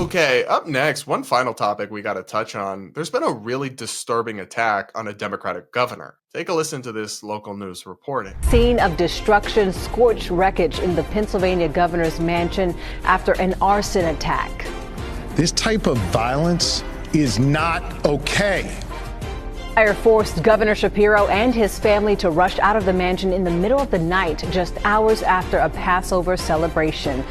Okay, up next, one final topic we got to touch on. There's been a really disturbing attack on a Democratic governor. Take a listen to this local news reporting. Scene of destruction, scorched wreckage in the Pennsylvania governor's mansion after an arson attack. This type of violence is not okay. Fire forced Governor Shapiro and his family to rush out of the mansion in the middle of the night, just hours after a Passover celebration.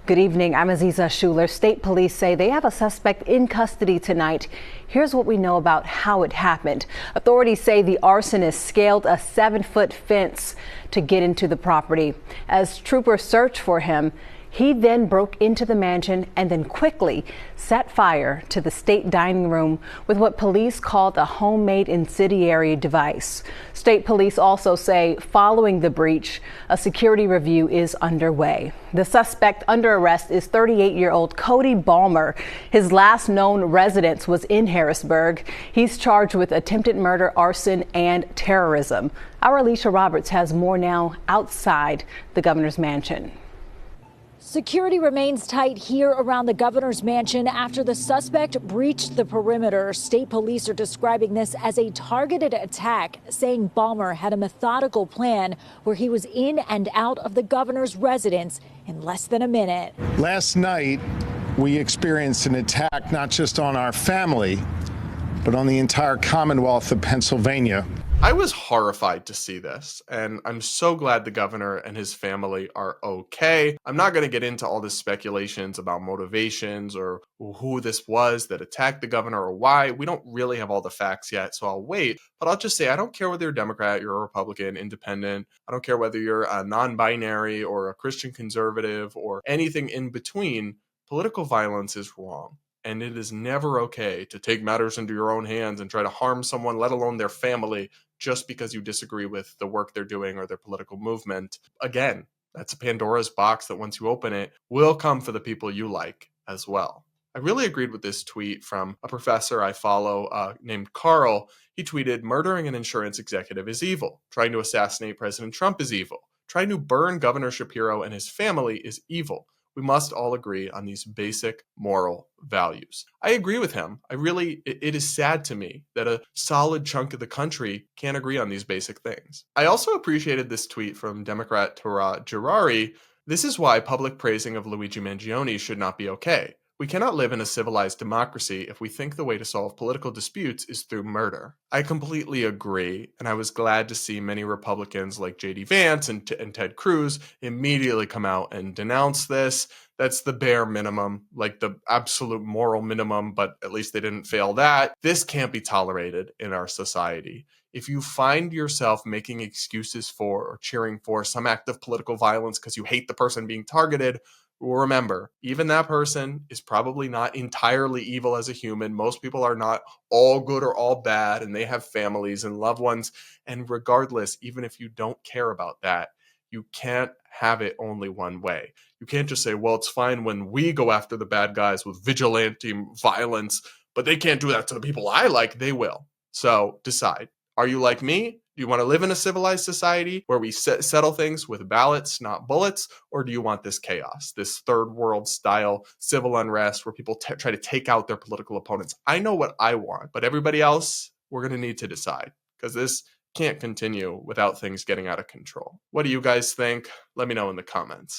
Good evening, I'm Aziza Schuler. State police say they have a suspect in custody tonight. Here's what we know about how it happened. Authorities say the arsonist scaled a 7-foot fence to get into the property. As troopers searched for him, he then broke into the mansion and then quickly set fire to the state dining room with what police called a homemade incendiary device. State police also say following the breach, a security review is underway. The suspect under arrest is 38-year-old Cody Balmer. His last known residence was in Harrisburg. He's charged with attempted murder, arson, and terrorism. Our Alicia Roberts has more now outside the governor's mansion. Security remains tight here around the governor's mansion after the suspect breached the perimeter. State police are describing this as a targeted attack, saying Balmer had a methodical plan where he was in and out of the governor's residence in less than a minute. Last night, we experienced an attack not just on our family, but on the entire Commonwealth of Pennsylvania. I was horrified to see this, and I'm so glad the governor and his family are okay. I'm not going to get into all the speculations about motivations or who this was that attacked the governor or why. We don't really have all the facts yet, so I'll wait. But I'll just say I don't care whether you're a Democrat, you're a Republican, independent. I don't care whether you're a non-binary or a Christian conservative or anything in between. Political violence is wrong. And it is never okay to take matters into your own hands and try to harm someone, let alone their family, just because you disagree with the work they're doing or their political movement. Again, that's a Pandora's box that once you open it, will come for the people you like as well. I really agreed with this tweet from a professor I follow named Carl. He tweeted, "Murdering an insurance executive is evil. Trying to assassinate President Trump is evil. Trying to burn Governor Shapiro and his family is evil. We must all agree on these basic moral values." I agree with him. It is sad to me that a solid chunk of the country can't agree on these basic things. I also appreciated this tweet from Democrat Tara Girari. "This is why public praising of Luigi Mangione should not be okay. We cannot live in a civilized democracy if we think the way to solve political disputes is through murder." I completely agree, and I was glad to see many Republicans like J.D. Vance and Ted Cruz immediately come out and denounce this. That's the bare minimum, like the absolute moral minimum, but at least they didn't fail that. This can't be tolerated in our society. If you find yourself making excuses for or cheering for some act of political violence because you hate the person being targeted, remember, even that person is probably not entirely evil as a human. Most people are not all good or all bad, and they have families and loved ones. And regardless, even if you don't care about that, you can't have it only one way. You can't just say, well, it's fine when we go after the bad guys with vigilante violence, but they can't do that to the people I like. They will. So decide. Are you like me? Do you want to live in a civilized society where we settle things with ballots, not bullets? Or do you want this chaos, this third world style civil unrest where people try to take out their political opponents? I know what I want, but everybody else, we're going to need to decide, because this can't continue without things getting out of control. What do you guys think? Let me know in the comments.